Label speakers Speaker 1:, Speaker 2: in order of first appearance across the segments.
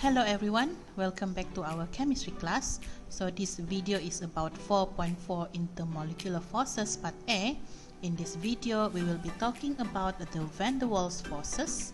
Speaker 1: Hello everyone, welcome back to our chemistry class. So this video is about 4.4 intermolecular forces part A. In this video, we will be talking about the van der Waals forces,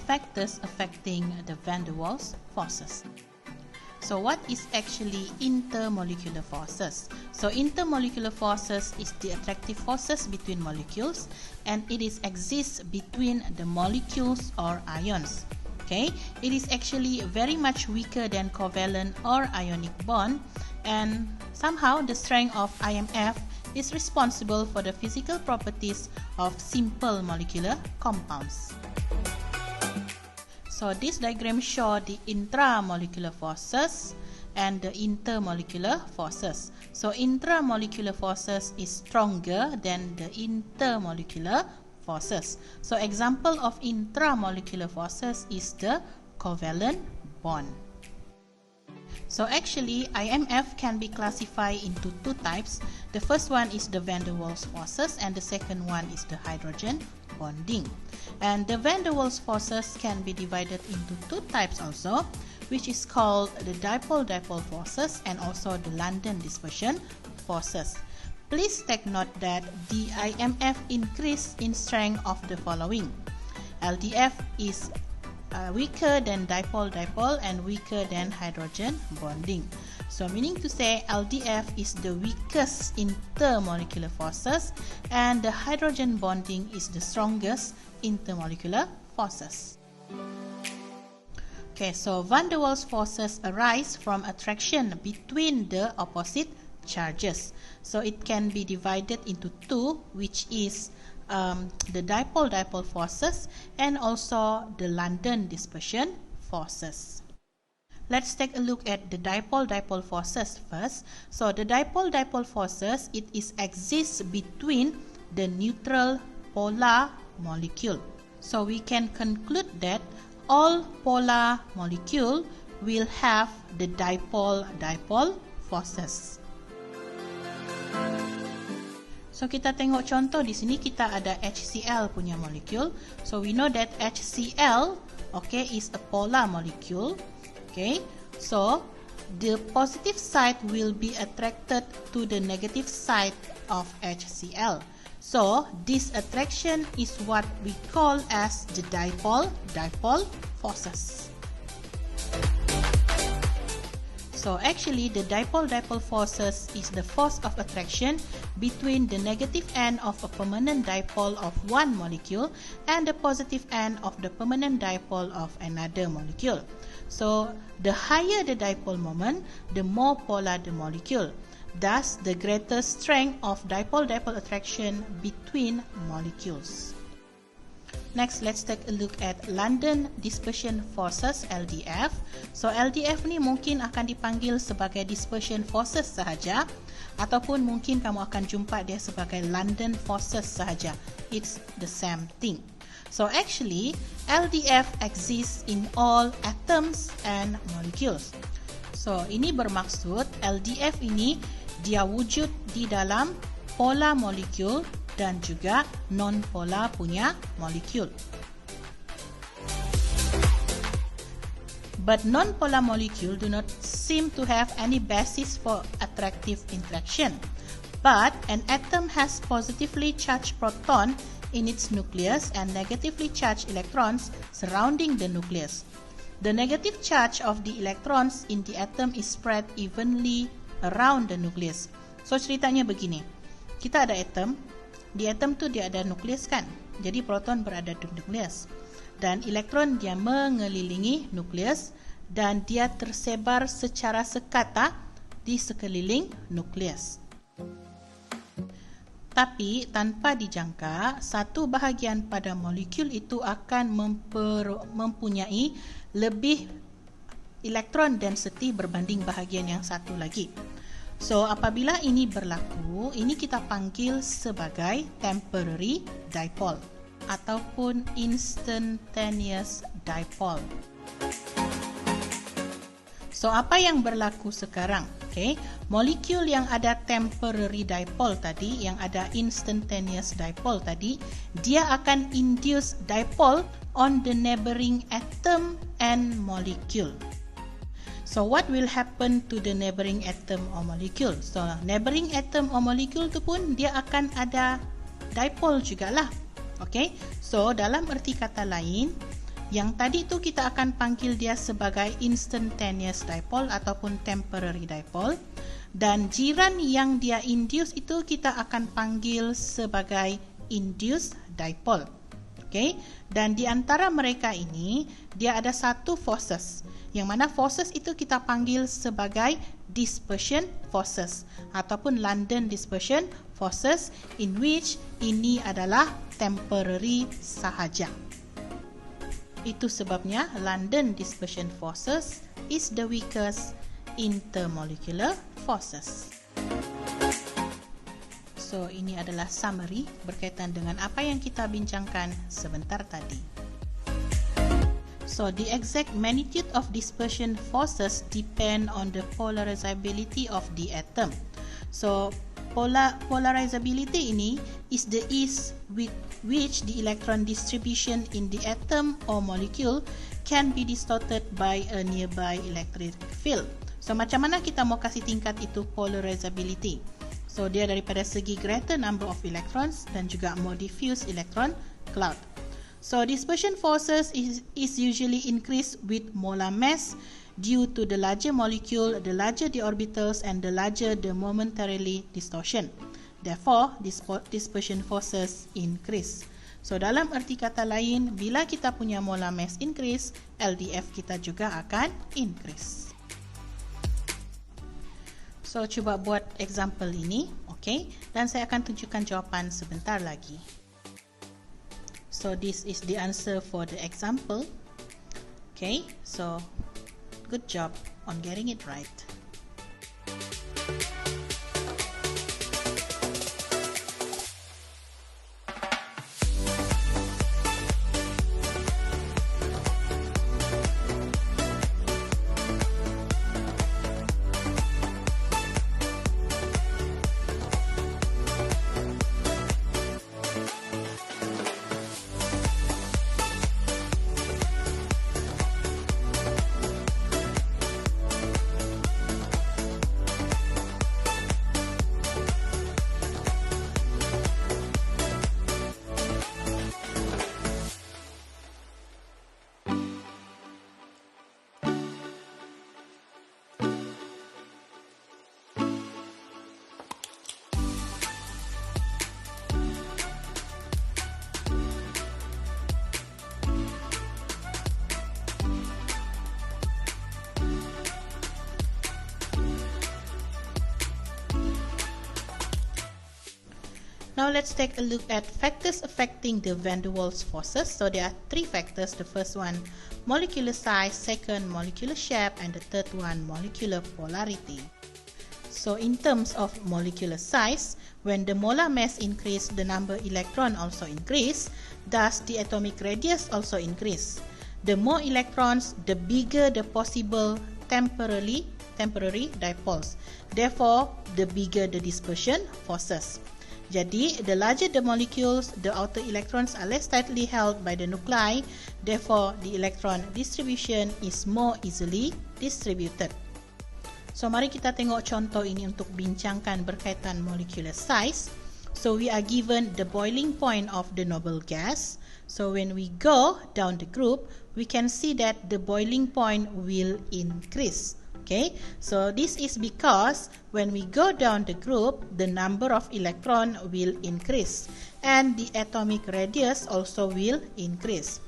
Speaker 1: factors affecting the van der Waals forces. So what is actually intermolecular forces? So intermolecular forces is the attractive forces between molecules, and it exists between the molecules or ions. Okay, it is actually very much weaker than covalent or ionic bond, and somehow the strength of IMF is responsible for the physical properties of simple molecular compounds. So this diagram shows the intramolecular forces and the intermolecular forces. So intramolecular forces is stronger than the intermolecular forces. So example of intramolecular forces is the covalent bond. So actually IMF can be classified into two types. The first one is the van der Waals forces, and the second one is the hydrogen bonding. And the van der Waals forces can be divided into two types also, which is called the Dipole-dipole forces and also the London dispersion forces. Please take note that the IMF increase in strength of the following. LDF is weaker than dipole-dipole and weaker than hydrogen bonding. So meaning to say LDF is the weakest intermolecular forces and the hydrogen bonding is the strongest intermolecular forces. Okay, so van der Waals forces arise from attraction between the opposite charges. So it can be divided into two, which is the dipole-dipole forces and also the London dispersion forces. Let's take a look at the dipole-dipole forces first. So the dipole-dipole forces, it exists between the neutral polar molecule. So we can conclude that all polar molecule will have the dipole-dipole forces. So kita tengok contoh di sini, kita ada HCl punya molecule. So we know that HCl, okay, is a polar molecule. Okay, so the positive side will be attracted to the negative side of HCl. So this attraction is what we call as the dipole-dipole forces. So actually the dipole-dipole forces is the force of attraction between the negative end of a permanent dipole of one molecule and the positive end of the permanent dipole of another molecule. So the higher the dipole moment, the more polar the molecule. Thus the greater strength of dipole-dipole attraction between molecules. Next, let's take a look at London dispersion forces, LDF. So LDF ni mungkin akan dipanggil sebagai dispersion forces sahaja, ataupun mungkin kamu akan jumpa dia sebagai London forces sahaja. It's the same thing. So actually LDF exists in all atoms and molecules. So ini bermaksud LDF ini dia wujud di dalam polar molecule dan juga non-polar punya molekul. But non-polar molecule do not seem to have any basis for attractive interaction. But an atom has positively charged proton in its nucleus and negatively charged electrons surrounding the nucleus. The negative charge of the electrons in the atom is spread evenly around the nucleus. So ceritanya begini, kita ada atom. Di atom tu dia ada nukleus kan, jadi proton berada di nukleus dan elektron dia mengelilingi nukleus dan dia tersebar secara sekata di sekeliling nukleus. Tapi tanpa dijangka, satu bahagian pada molekul itu akan mempunyai lebih elektron density berbanding bahagian yang satu lagi. So apabila ini berlaku, ini kita panggil sebagai temporary dipole ataupun instantaneous dipole. So apa yang berlaku sekarang? Okay, molekul yang ada temporary dipole tadi, yang ada instantaneous dipole tadi, dia akan induce dipole on the neighboring atom and molecule. So what will happen to the neighboring atom or molecule? So neighboring atom or molecule tu pun dia akan ada dipole jugalah. Okay, so dalam erti kata lain, yang tadi tu kita akan panggil dia sebagai instantaneous dipole ataupun temporary dipole, dan jiran yang dia induce itu kita akan panggil sebagai induced dipole. Okay, dan di antara mereka ini dia ada satu forces, yang mana forces itu kita panggil sebagai dispersion forces ataupun London dispersion forces, in which ini adalah temporary sahaja. Itu sebabnya London dispersion forces is the weakest intermolecular forces. So ini adalah summary berkaitan dengan apa yang kita bincangkan sebentar tadi. So the exact magnitude of dispersion forces depend on the polarizability of the atom. So polarizability ini is the ease with which the electron distribution in the atom or molecule can be distorted by a nearby electric field. So macam mana kita mau kasih tingkat itu polarizability? So dia daripada segi greater number of electrons dan juga more diffuse electron cloud. So dispersion forces is usually increased with molar mass due to the larger molecule, the larger the orbitals, and the larger the momentarily distortion. Therefore, dispersion forces increase. So dalam erti kata lain, bila kita punya molar mass increase, LDF kita juga akan increase. So cuba buat example ini, okay? Dan saya akan tunjukkan jawapan sebentar lagi. So this is the answer for the example. Okay, so good job on getting it right. Now let's take a look at factors affecting the van der Waals forces. So there are three factors. The first one, molecular size, second, molecular shape, and the third one, molecular polarity. So in terms of molecular size, when the molar mass increase, the number electron also increase, thus the atomic radius also increase. The more electrons, the bigger the possible temporary dipoles. Therefore, the bigger the dispersion forces. Jadi, the larger the molecules, the outer electrons are less tightly held by the nuclei. Therefore, the electron distribution is more easily distributed. So, mari kita tengok contoh ini untuk bincangkan berkaitan molecular size. So, we are given the boiling point of the noble gas. So, when we go down the group, we can see that the boiling point will increase. Okay, so this is because when we go down the group, the number of electron will increase and the atomic radius also will increase.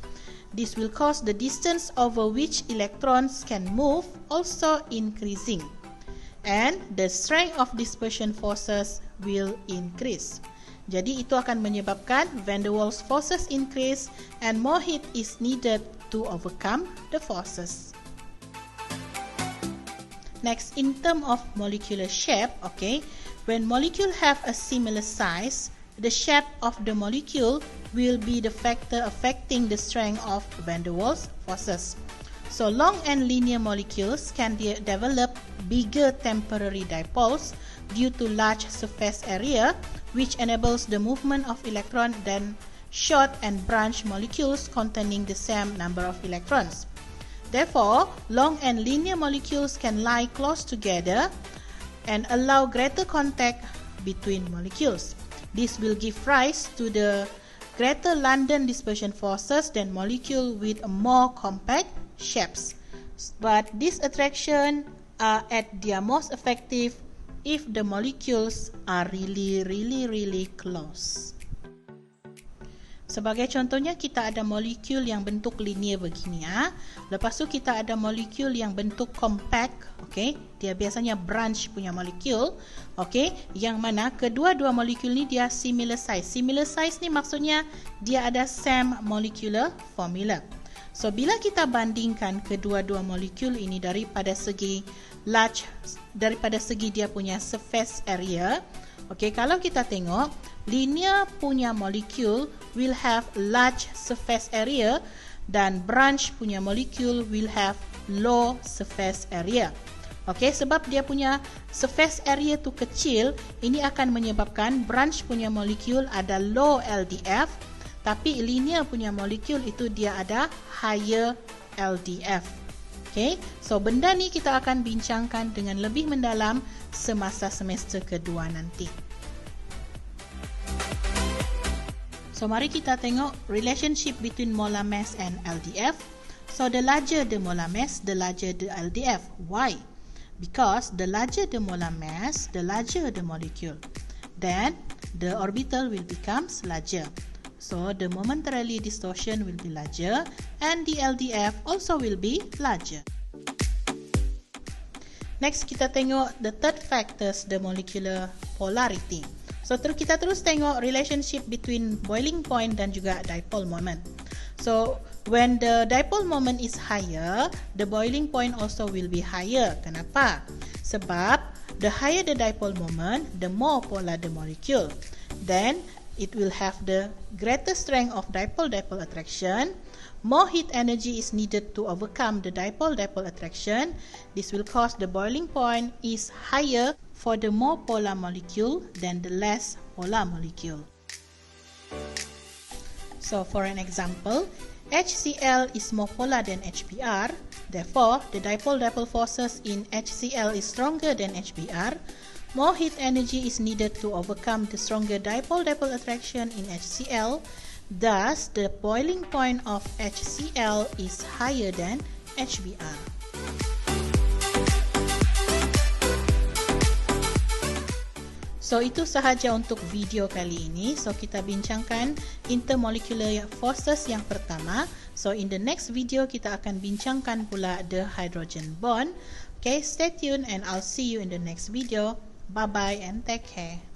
Speaker 1: This will cause the distance over which electrons can move also increasing, and the strength of dispersion forces will increase. Jadi itu akan menyebabkan van der Waals forces increase and more heat is needed to overcome the forces. Next, in terms of molecular shape, okay, when molecules have a similar size, the shape of the molecule will be the factor affecting the strength of van der Waals forces. So long and linear molecules can develop bigger temporary dipoles due to large surface area, which enables the movement of electrons than short and branch molecules containing the same number of electrons. Therefore, long and linear molecules can lie close together and allow greater contact between molecules. This will give rise to the greater London dispersion forces than molecules with more compact shapes. But this attraction are at their most effective if the molecules are really close. Sebagai contohnya, kita ada molekul yang bentuk linear begini ya. Lepas tu kita ada molekul yang bentuk compact, okey. Dia biasanya branch punya molekul, okey, yang mana kedua-dua molekul ni dia similar size. Similar size ni maksudnya dia ada same molecular formula. So bila kita bandingkan kedua-dua molekul ini daripada segi dia punya surface area, okey, kalau kita tengok linear punya molekul will have large surface area dan branch punya molekul will have low surface area. Okey, sebab dia punya surface area tu kecil, ini akan menyebabkan branch punya molekul ada low LDF, tapi linear punya molekul itu dia ada higher LDF. Okey, so benda ni kita akan bincangkan dengan lebih mendalam semasa semester kedua nanti. So mari kita tengok relationship between molar mass and LDF. So the larger the molar mass, the larger the LDF. Why? Because the larger the molar mass, the larger the molecule. Then the orbital will become larger. So the momentarily distortion will be larger and the LDF also will be larger. Next kita tengok the third factors, the molecular polarity. So kita terus tengok relationship between boiling point dan juga dipole moment. So when the dipole moment is higher, the boiling point also will be higher. Kenapa? Sebab the higher the dipole moment, the more polar the molecule. Then it will have the greater strength of dipole-dipole attraction. More heat energy is needed to overcome the dipole-dipole attraction. This will cause the boiling point is higher for the more polar molecule than the less polar molecule. So for an example, HCl is more polar than HBr. Therefore, the dipole-dipole forces in HCl is stronger than HBr. More heat energy is needed to overcome the stronger dipole-dipole attraction in HCl. Thus, the boiling point of HCl is higher than HBr. So itu sahaja untuk video kali ini. So kita bincangkan intermolecular forces yang pertama. So in the next video kita akan bincangkan pula the hydrogen bond. Okay, stay tuned and I'll see you in the next video. Bye bye and take care.